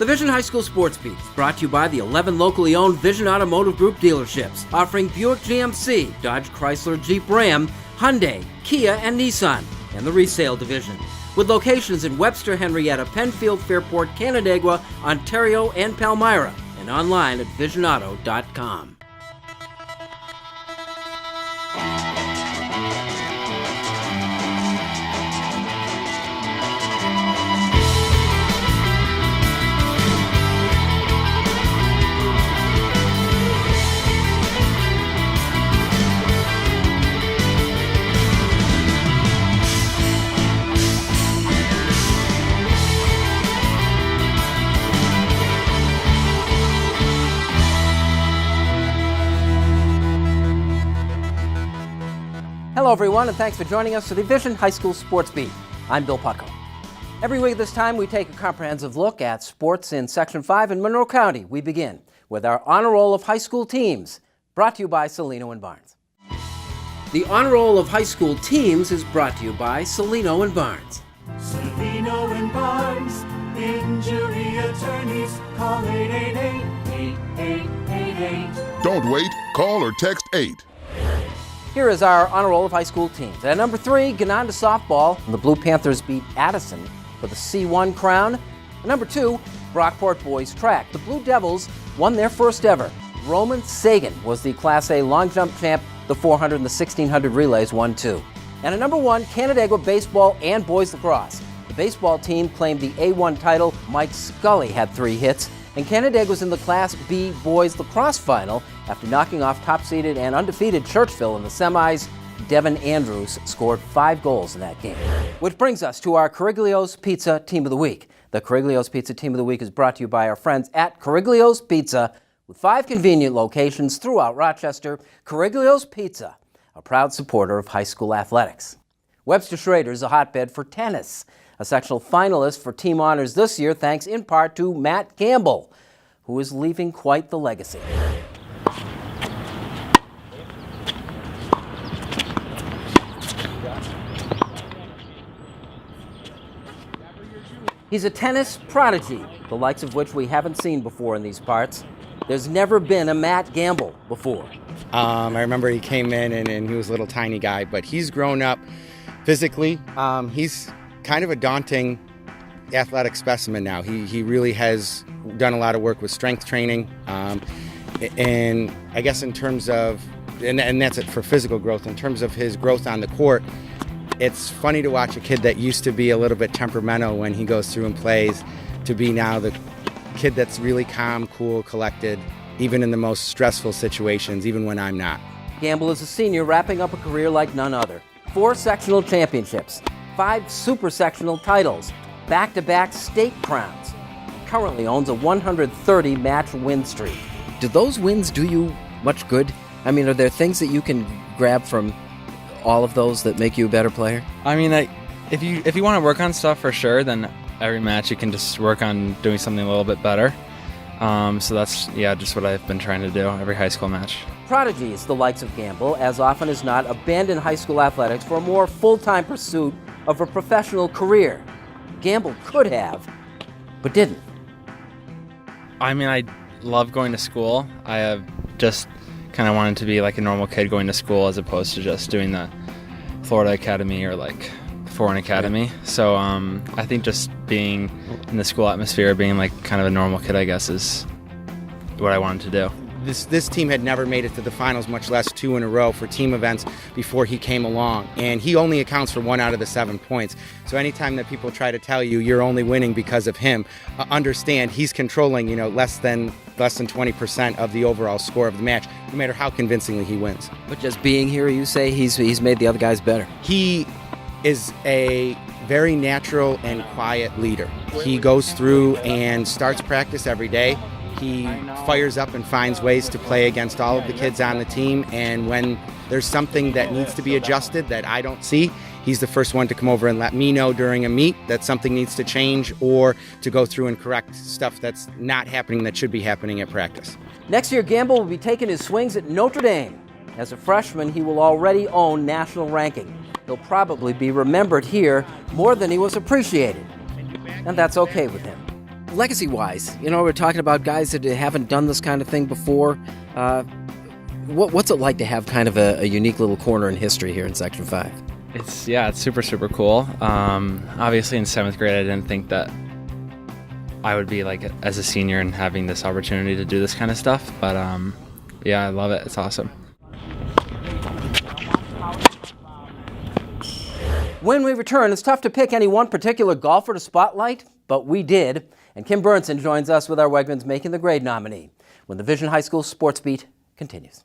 The Vision High School Sports Beat is brought to you by the 11 locally owned Vision Automotive Group dealerships, offering Buick GMC, Dodge Chrysler Jeep Ram, Hyundai, Kia, and Nissan, and the resale division, with locations in Webster, Henrietta, Penfield, Fairport, Canandaigua, Ontario, and Palmyra, and online at visionauto.com. Hello, everyone, and thanks for joining us for the Vision High School Sports Beat. I'm Bill Pucko. Every week this time, we take a comprehensive look at sports in Section 5 in Monroe County. We begin with our Honor Roll of High School Teams, brought to you by Celino and Barnes. The Honor Roll of High School Teams is brought to you by Celino and Barnes. Celino and Barnes, injury attorneys, call 888-8888. Don't wait, call or text 8. Here is our Honor Roll of High School Teams. At number 3, Ganonda Softball. The Blue Panthers beat Addison for the C1 crown. At number 2, Brockport Boys Track. The Blue Devils won their first ever. Roman Sagan was the Class A long jump champ. The 400 and the 1600 relays won too. And at number 1, Canandaigua Baseball and Boys Lacrosse. The baseball team claimed the A1 title. Mike Scully had 3 hits. And Canandaigua was in the Class B Boys Lacrosse Final after knocking off top-seeded and undefeated Churchville in the semis. Devin Andrews scored 5 goals in that game. Which brings us to our Coriglio's Pizza Team of the Week. The Coriglio's Pizza Team of the Week is brought to you by our friends at Coriglio's Pizza, with 5 convenient locations throughout Rochester. Coriglio's Pizza, a proud supporter of high school athletics. Webster Schrader is a hotbed for tennis. A sectional finalist for team honors this year, thanks in part to Matt Gamble, who is leaving quite the legacy. He's a tennis prodigy, the likes of which we haven't seen before in these parts. There's never been a Matt Gamble before. I remember he came in and he was a little tiny guy, but he's grown up physically. He's kind of a daunting athletic specimen now. He really has done a lot of work with strength training, and I guess in terms of, and that's it for physical growth. In terms of his growth on the court, it's funny to watch a kid that used to be a little bit temperamental when he goes through and plays to be now the kid that's really calm, cool, collected, even in the most stressful situations, even when I'm not. Gamble is a senior wrapping up a career like none other. 4 sectional championships, 5 super sectional titles, back-to-back state crowns. He currently owns a 130-match win streak. Do those wins do you much good? I mean, are there things that you can grab from all of those that make you a better player? I mean, if you want to work on stuff for sure, then every match you can just work on doing something a little bit better. So that's, just what I've been trying to do every high school match. Prodigies, the likes of Gamble, as often as not, abandon high school athletics for a more full-time pursuit of a professional career. Gamble could have, but didn't. I mean, I love going to school. I have just kind of wanted to be like a normal kid going to school as opposed to just doing the Florida Academy or like Foreign Academy. So I think just being in the school atmosphere, being like kind of a normal kid, I guess, is what I wanted to do. This team had never made it to the finals, much less 2 in a row for team events before he came along. And he only accounts for 1 out of the 7 points. So anytime that people try to tell you you're only winning because of him, understand he's controlling, less than 20% of the overall score of the match, no matter how convincingly he wins. But just being here, you say he's made the other guys better. He is a very natural and quiet leader. He goes through and starts practice every day. He fires up and finds ways to play against all of the kids on the team, and when there's something that needs to be adjusted that I don't see, he's the first one to come over and let me know during a meet that something needs to change or to go through and correct stuff that's not happening that should be happening at practice. Next year, Gamble will be taking his swings at Notre Dame. As a freshman, he will already own national ranking. He'll probably be remembered here more than he was appreciated, and that's okay with him. legacy-wise, we're talking about guys that haven't done this kind of thing before. What's it like to have kind of a unique little corner in history here in Section 5? It's super, super cool. Obviously in 7th grade, I didn't think that I would be like as a senior and having this opportunity to do this kind of stuff. But I love it. It's awesome. When we return, it's tough to pick any one particular golfer to spotlight, but we did. And Kim Burnson joins us with our Wegmans Making the Grade nominee when the Vision High School Sports Beat continues.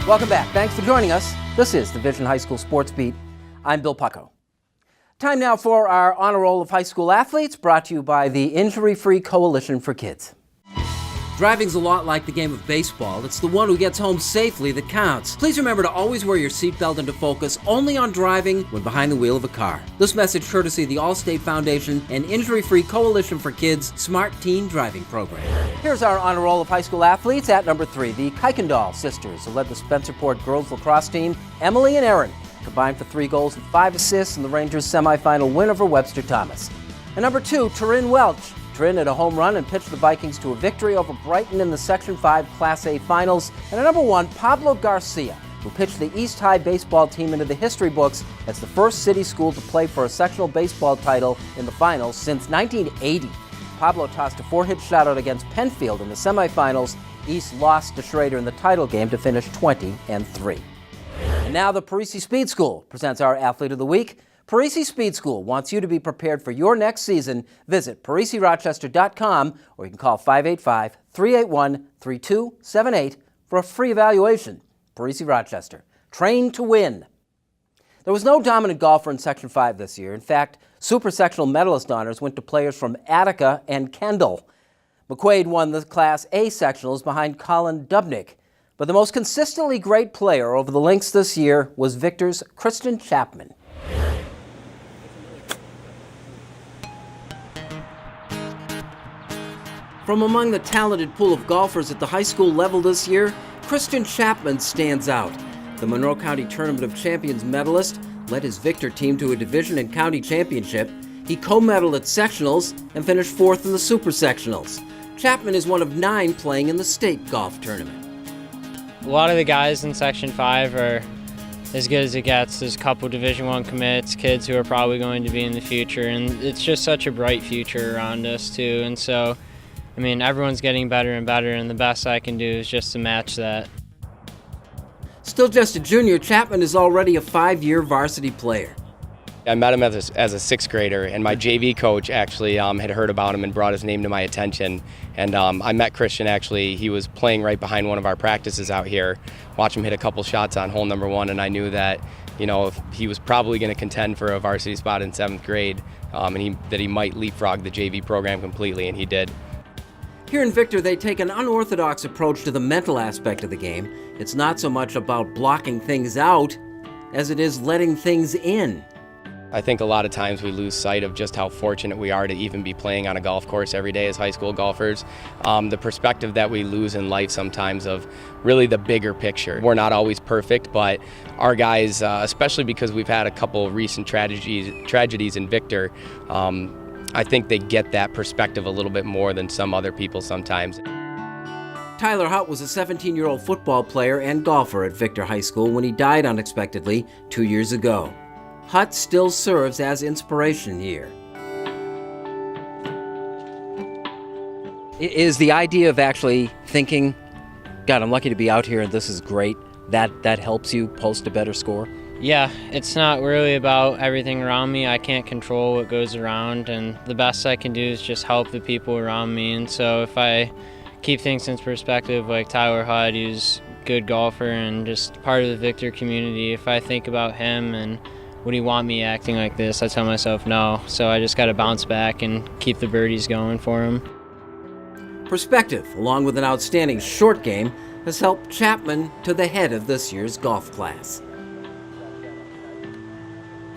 Welcome back. Thanks for joining us. This is the Vision High School Sports Beat. I'm Bill Pucko. Time now for our Honor Roll of High School Athletes, brought to you by the Injury-Free Coalition for Kids. Driving's a lot like the game of baseball. It's the one who gets home safely that counts. Please remember to always wear your seatbelt and to focus only on driving when behind the wheel of a car. This message courtesy of the Allstate Foundation and Injury-Free Coalition for Kids Smart Teen Driving Program. Here's our Honor Roll of High School Athletes. At number 3, the Kuykendall sisters, who led the Spencerport girls lacrosse team. Emily and Erin combined for 3 goals and 5 assists in the Rangers' semifinal win over Webster Thomas. And number 2, Taryn Welch. Taryn hit a home run and pitched the Vikings to a victory over Brighton in the Section 5 Class A Finals. And at number 1, Pablo Garcia, who pitched the East High baseball team into the history books as the first city school to play for a sectional baseball title in the finals since 1980. Pablo tossed a 4-hit shutout against Penfield in the semifinals. East lost to Schrader in the title game to finish 20-3. And now the Parisi Speed School presents our Athlete of the Week. Parisi Speed School wants you to be prepared for your next season. Visit ParisiRochester.com or you can call 585-381-3278 for a free evaluation. Parisi Rochester, train to win. There was no dominant golfer in Section 5 this year. In fact, Super Sectional medalist honors went to players from Attica and Kendall. McQuaid won the Class A sectionals behind Colin Dubnick. But the most consistently great player over the links this year was Victor's Kristen Chapman. From among the talented pool of golfers at the high school level this year, Kristen Chapman stands out. The Monroe County Tournament of Champions medalist led his Victor team to a division and county championship. He co-medaled at sectionals and finished 4th in the super sectionals. Chapman is one of 9 playing in the state golf tournament. A lot of the guys in Section 5 are as good as it gets. There's a couple Division I commits, kids who are probably going to be in the future, and it's just such a bright future around us too. And so, everyone's getting better and better, and the best I can do is just to match that. Still just a junior, Chapman is already a 5-year varsity player. I met him as a 6th grader, and my JV coach actually had heard about him and brought his name to my attention. And I met Christian actually. He was playing right behind one of our practices out here. Watched him hit a couple shots on hole number 1, and I knew that, if he was probably going to contend for a varsity spot in 7th grade, and that he might leapfrog the JV program completely, and he did. Here in Victor, they take an unorthodox approach to the mental aspect of the game. It's not so much about blocking things out as it is letting things in. I think a lot of times we lose sight of just how fortunate we are to even be playing on a golf course every day as high school golfers. The perspective that we lose in life sometimes of really the bigger picture. We're not always perfect, but our guys, especially because we've had a couple recent tragedies in Victor, I think they get that perspective a little bit more than some other people sometimes. Tyler Hutt was a 17-year-old football player and golfer at Victor High School when he died unexpectedly 2 years ago. Hutt still serves as inspiration here. Is the idea of actually thinking, God, I'm lucky to be out here and this is great, that helps you post a better score? Yeah, it's not really about everything around me. I can't control what goes around, and the best I can do is just help the people around me. And so if I keep things in perspective, like Tyler Hutt, who's a good golfer and just part of the Victor community, if I think about him and would he want me acting like this, I tell myself no. So I just got to bounce back and keep the birdies going for him. Perspective, along with an outstanding short game, has helped Chapman to the head of this year's golf class.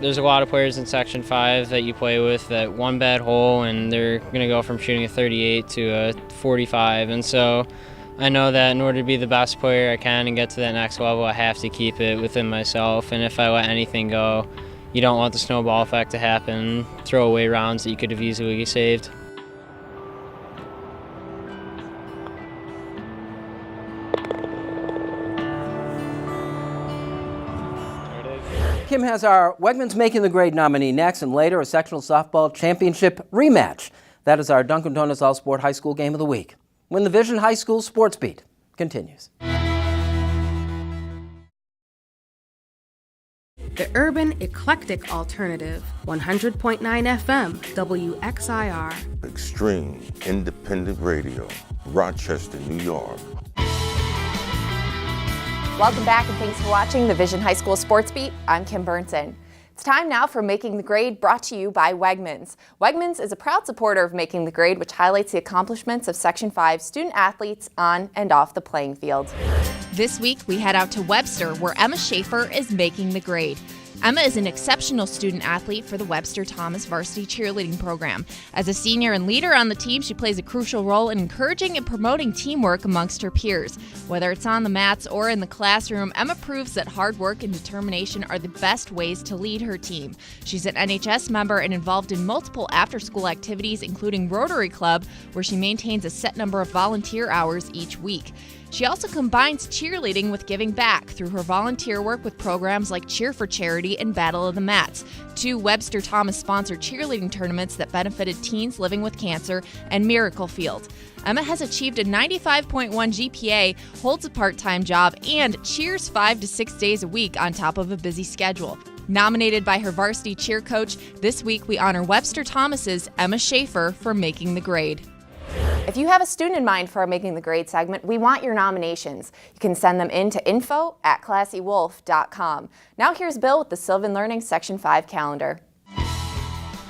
There's a lot of players in Section 5 that you play with that one bad hole and they're going to go from shooting a 38 to a 45. And so I know that in order to be the best player I can and get to that next level, I have to keep it within myself. And if I let anything go, you don't want the snowball effect to happen, throw away rounds that you could have easily saved. Kim has our Wegmans Making the Grade nominee next, and later a sectional softball championship rematch. That is our Dunkin' Donuts All-Sport High School Game of the Week. When the Vision High School Sports Beat continues. The Urban Eclectic Alternative, 100.9 FM, WXIR. Extreme Independent Radio, Rochester, New York. Welcome back and thanks for watching the Vision High School Sports Beat. I'm Kim Burnson. It's time now for Making the Grade, brought to you by Wegmans. Wegmans is a proud supporter of Making the Grade, which highlights the accomplishments of Section 5 student athletes on and off the playing field. This week, we head out to Webster, where Emma Schaefer is making the grade. Emma is an exceptional student athlete for the Webster Thomas varsity cheerleading program. As a senior and leader on the team, she plays a crucial role in encouraging and promoting teamwork amongst her peers. Whether it's on the mats or in the classroom, Emma proves that hard work and determination are the best ways to lead her team. She's an NHS member and involved in multiple after-school activities, including Rotary Club, where she maintains a set number of volunteer hours each week. She also combines cheerleading with giving back through her volunteer work with programs like Cheer for Charity and Battle of the Mats, two Webster Thomas-sponsored cheerleading tournaments that benefited teens living with cancer, and Miracle Field. Emma has achieved a 95.1 GPA, holds a part-time job, and cheers 5 to 6 days a week on top of a busy schedule. Nominated by her varsity cheer coach, this week we honor Webster Thomas's Emma Schaefer for making the grade. If you have a student in mind for our Making the Grade segment, we want your nominations. You can send them in to info@classywolf.com. Now here's Bill with the Sylvan Learning Section 5 calendar.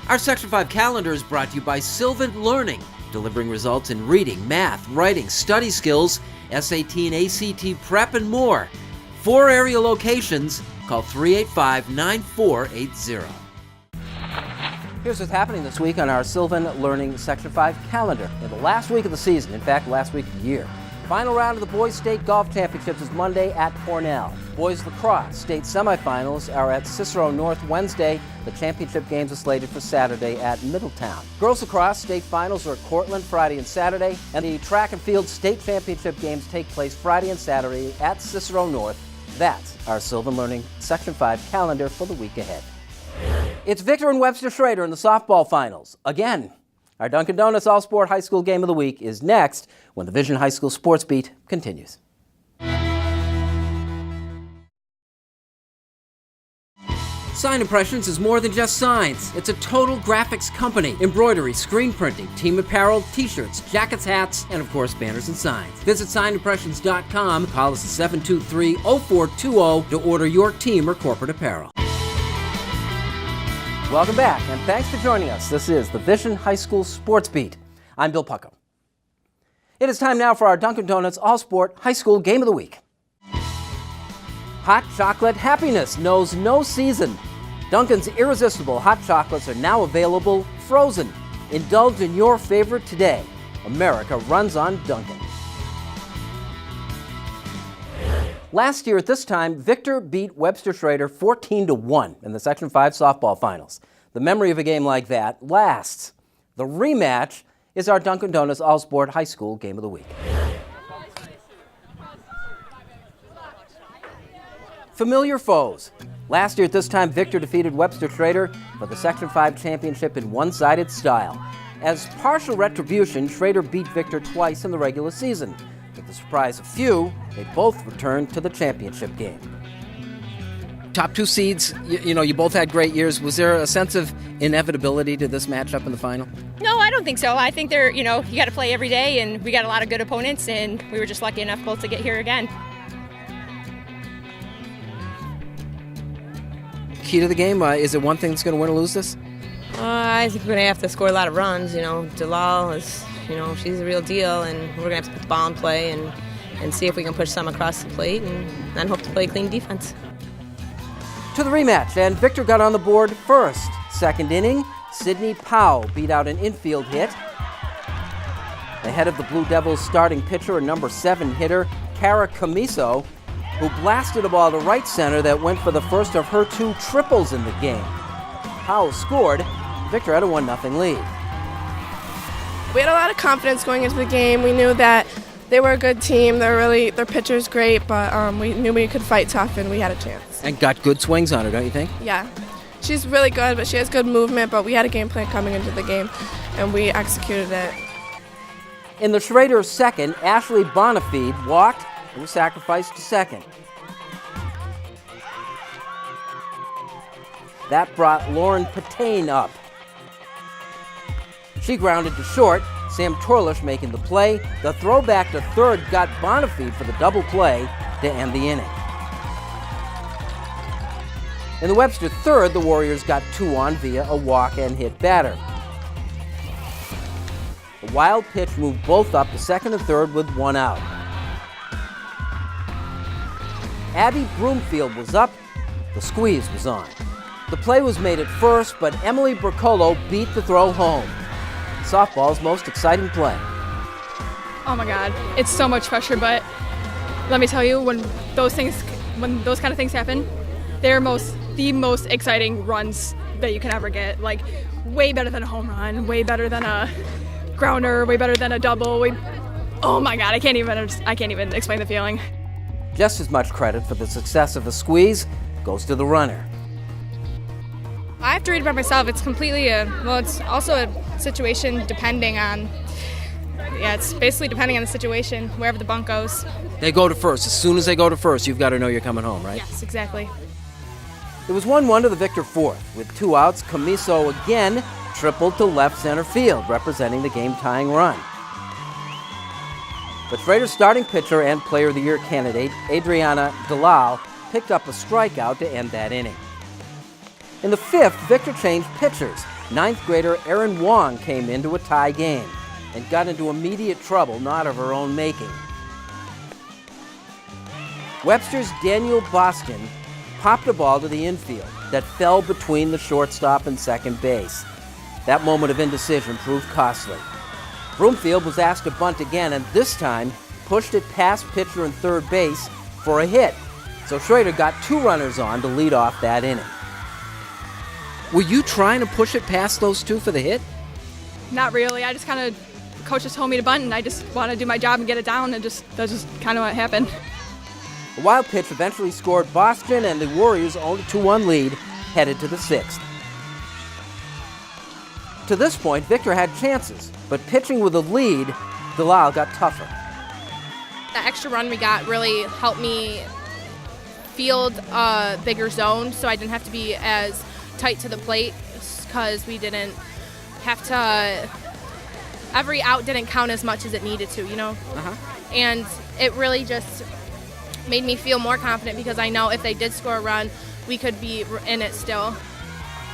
Our Section 5 calendar is brought to you by Sylvan Learning, delivering results in reading, math, writing, study skills, SAT and ACT prep, and more. 4 area locations. Call 385-9480. Here's what's happening this week on our Sylvan Learning Section 5 calendar. In the last week of the season, in fact, last week of the year. Final round of the Boys State Golf Championships is Monday at Cornell. Boys Lacrosse State semifinals are at Cicero North Wednesday. The championship games are slated for Saturday at Middletown. Girls Lacrosse State finals are at Cortland Friday and Saturday. And the track and field state championship games take place Friday and Saturday at Cicero North. That's our Sylvan Learning Section 5 calendar for the week ahead. It's Victor and Webster Schrader in the softball finals. Again, our Dunkin' Donuts All-Sport High School Game of the Week is next when the Vision High School Sports Beat continues. Sign Impressions is more than just signs. It's a total graphics company. Embroidery, screen printing, team apparel, t-shirts, jackets, hats, and of course banners and signs. Visit signimpressions.com. Call us at 723-0420 to order your team or corporate apparel. Welcome back, and thanks for joining us. This is the Vision High School Sports Beat. I'm Bill Pucko. It is time now for our Dunkin' Donuts All-Sport High School Game of the Week. Hot chocolate happiness knows no season. Dunkin's irresistible hot chocolates are now available frozen. Indulge in your favorite today. America runs on Dunkin'. Last year at this time, Victor beat Webster Schrader 14-1 in the Section 5 softball finals. The memory of a game like that lasts. The rematch is our Dunkin' Donuts All-Sport High School Game of the Week. Familiar foes. Last year at this time, Victor defeated Webster Schrader for the Section 5 championship in one-sided style. As partial retribution, Schrader beat Victor twice in the regular season. With the surprise of few, they both returned to the championship game. Top 2 seeds, you both had great years. Was there a sense of inevitability to this matchup in the final? No, I don't think so. I think you got to play every day, and we got a lot of good opponents, and we were just lucky enough both to get here again. Key to the game, is it one thing that's going to win or lose this? I think we're going to have to score a lot of runs. Dalal is, she's the real deal, and we're going to have to put the ball in play and see if we can push some across the plate and then hope to play clean defense. To the rematch, and Victor got on the board first. Second inning, Sydney Powell beat out an infield hit. ahead of the Blue Devils starting pitcher and number 7 hitter, Kara Camiso, who blasted a ball to right center that went for the first of her 2 triples in the game. Powell scored. Victor had a 1-0 lead. We had a lot of confidence going into the game. We knew that they were a good team. Their pitcher's great, but we knew we could fight tough and we had a chance. And got good swings on her, don't you think? Yeah. She's really good, but she has good movement, but we had a game plan coming into the game, and we executed it. In the Schrader second, Ashley Bonafide walked and was sacrificed to second. That brought Lauren Patain up. She grounded to short, Sam Torlish making the play. The throw back to third got Bonafide for the double play to end the inning. In the Webster third, the Warriors got 2 on via a walk and hit batter. The wild pitch moved both up to second and third with 1 out. Abby Broomfield was up. The squeeze was on. The play was made at first, but Emily Bercolo beat the throw home. Softball's most exciting play. Oh my God, it's so much pressure, but let me tell you, when those kind of things happen, they're the most exciting runs that you can ever get. Like, way better than a home run, way better than a grounder, way better than a double. Oh my God, I can't even explain the feeling. Just as much credit for the success of the squeeze goes to the runner. I have to read it by myself. It's completely it's also a situation depending on, it's basically depending on the situation, wherever the bunt goes. They go to first. As soon as they go to first, you've got to know you're coming home, right? Yes, exactly. It was 1-1 to the Victor fourth. With 2 outs, Camiso again tripled to left center field, representing the game-tying run. But Schrader's starting pitcher and Player of the Year candidate, Adriana Dalal, picked up a strikeout to end that inning. In the 5th, Victor changed pitchers. 9th grader Erin Wong came into a tie game and got into immediate trouble, not of her own making. Webster's Daniel Boston popped a ball to the infield that fell between the shortstop and second base. That moment of indecision proved costly. Broomfield was asked to bunt again, and this time pushed it past pitcher and third base for a hit. So Schrader got 2 runners on to lead off that inning. Were you trying to push it past those 2 for the hit? Not really. I just coach just told me to bunt, and I just want to do my job and get it down, and that's just kind of what happened. The wild pitch eventually scored Boston, and the Warriors' own 2-1 lead headed to the 6th. To this point, Victor had chances, but pitching with a lead, Dalal got tougher. The extra run we got really helped me field a bigger zone, so I didn't have to be as tight to the plate, because we didn't have to, every out didn't count as much as it needed to, And it really just made me feel more confident, because I know if they did score a run, we could be in it still.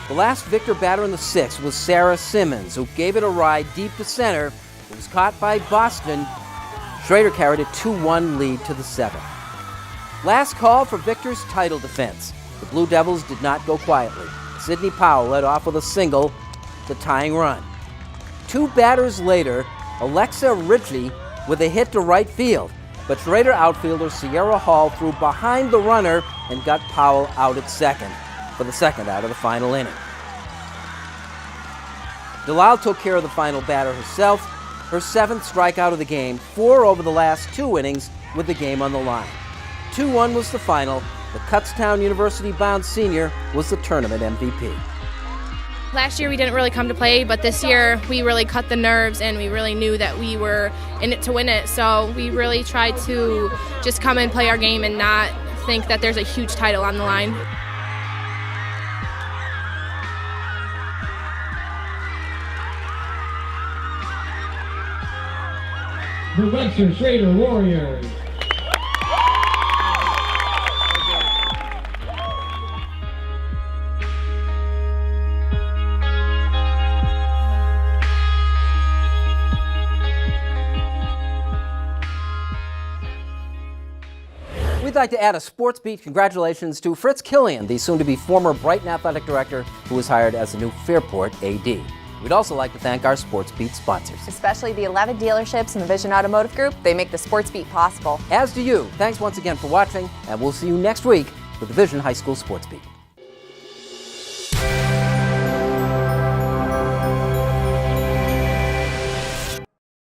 The last Victor batter in the 6th was Sarah Simmons, who gave it a ride deep to center. It was caught by Boston. Schrader carried a 2-1 lead to the 7th. Last call for Victor's title defense. The Blue Devils did not go quietly. Sydney Powell led off with a single, the tying run. 2 batters later, Alexa Ritchie with a hit to right field, but Schrader outfielder Sierra Hall threw behind the runner and got Powell out at second for the second out of the final inning. Dalal took care of the final batter herself, her 7th strikeout of the game, 4 over the last 2 innings with the game on the line. 2-1 was the final. The Kutztown University-bound senior was the tournament MVP. Last year we didn't really come to play, but this year we really cut the nerves, and we really knew that we were in it to win it. So we really tried to just come and play our game and not think that there's a huge title on the line. The Webster Schrader Warriors. We'd like to add a sports beat congratulations to Fritz Killian, the soon-to-be former Brighton athletic director who was hired as the new Fairport AD. We'd also like to thank our Sports Beat sponsors. Especially the 11 dealerships in the Vision Automotive Group. They make the Sports Beat possible. As do you. Thanks once again for watching, and we'll see you next week with the Vision High School Sports Beat.